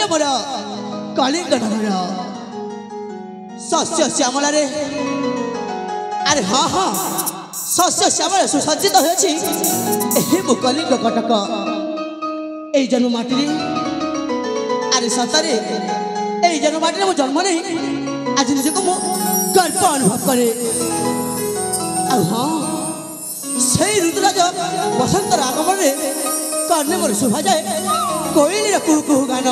जन्म मोर कलिंग नगर शस्य श्यामल अरे हाँ हाँ शस्य श्यामल सुसज्जित हो कलिंग कटक यही जन्म माटी अरे सतरे यही जन्म माटी जन्म नहीं आज निजक मु गर्व अनुभव करे हाँ से ऋतुराज बसंतर आगमन कर्णे मोर शोभा जाए कोइली कुहू कुहू गान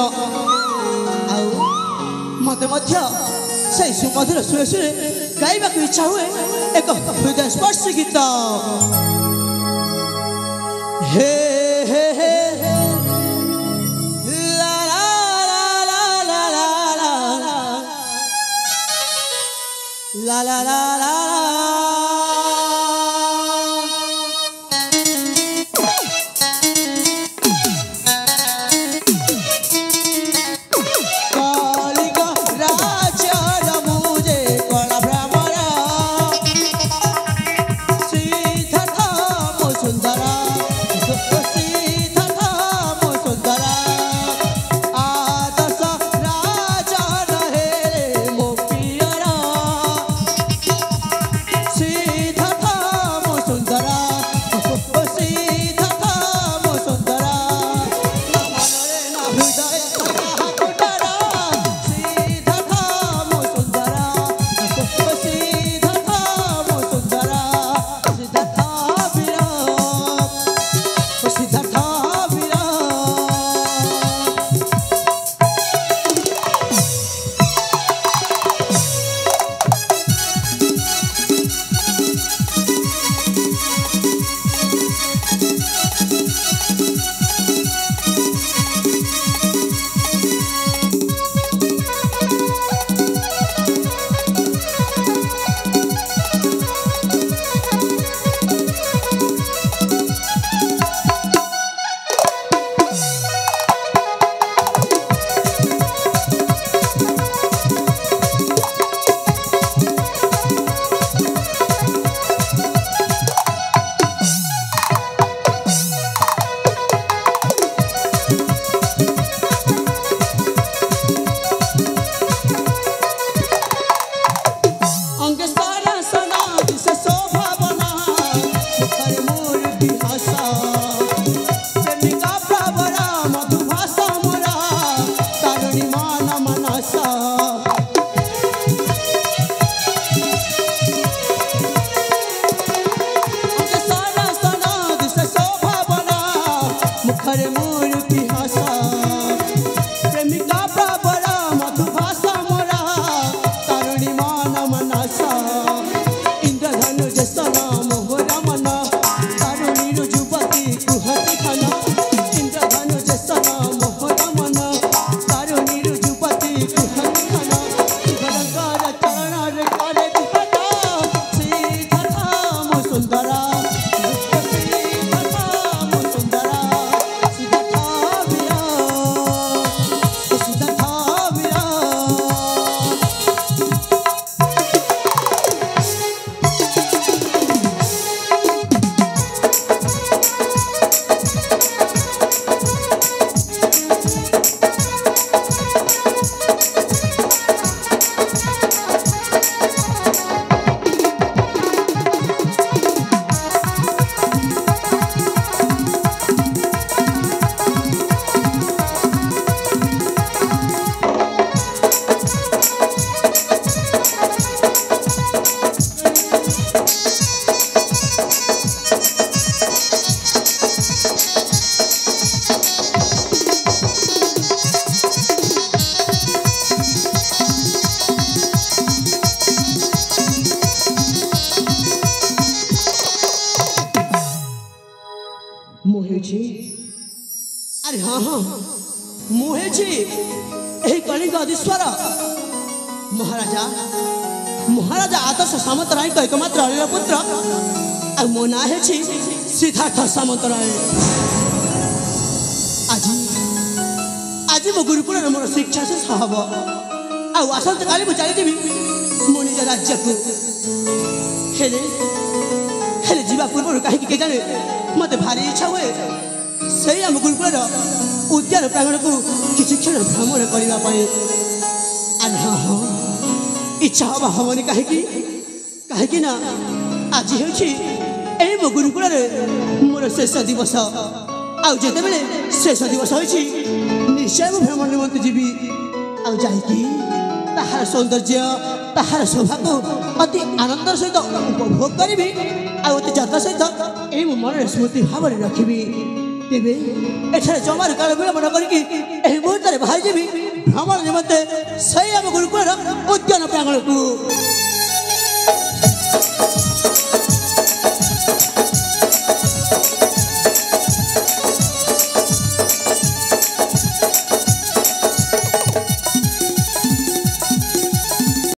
मत से सुमधुर सुरे सुरे गाइबा को इच्छा हुए एक हृदय स्पर्श गीत हे हे हे ला ला ला ला ला ला ला ला अरे हाँ हाँ मुहे कलिंग अधीश्वर महाराजा महाराजा आदर्श सामंतराय एकमात्र अनिल पुत्र आ मो ना है सिद्धार्थ सामंतराय आज आज मो गुरुकुल मोर शिक्षा शेष हम आसंत काली मुझे चलीजी मो निज राज्य को हेले हेले जीवा पूर्व कहीं जाने मत भारी इच्छा हुए ସେଇ ଆମ ଗୁରୁକୁଳର ଉଦ୍ୟାନ ପ୍ରାଙ୍ଗଣକୁ କିଛି କ୍ଷଣ ଭ୍ରମଣ କରିବା ପାଇଁ। ଆରେ ହଁ ହଁ ଇଚ୍ଛା ହବା ହବନି କାହିଁକି ନା ଆଜି ହେଉଛି ଏହି ମୋ ଗୁରୁକୁଳରେ ମୋର ଶେଷ ଦିବସ। ଆଉ ଯେତେବେଳେ ଶେଷ ଦିବସ ହୋଇଛି ନିଶ୍ଚୟ ମୁଁ ଭ୍ରମଣ ନିମନ୍ତେ ଯିବି। ଆଉ ଯାଇକି ତାହାର ସୌନ୍ଦର୍ଯ୍ୟ ତାହାର ଶୋଭାକୁ ଅତି ଆନନ୍ଦର ସହିତ ଉପଭୋଗ କରିବି। ଆଉ ଅତି ଯତ୍ନ ସହିତ ଏହି ମୋ ମନରେ ସ୍ମୃତି ଭାବରେ ରଖିବି। ତେବେ ଏଠାରେ ଜମାରୁ କାଳ ବିଳମ୍ବ ନ କରିକି ଏହି ମୁହୂର୍ତ୍ତରେ ବାହାରିଯିବି ଭ୍ରମଣ ନିମନ୍ତେ ସେଇ ଆମ ଗୁରୁକୁଳର ଉଦ୍ୟାନ ପ୍ରାଙ୍ଗଣକୁ।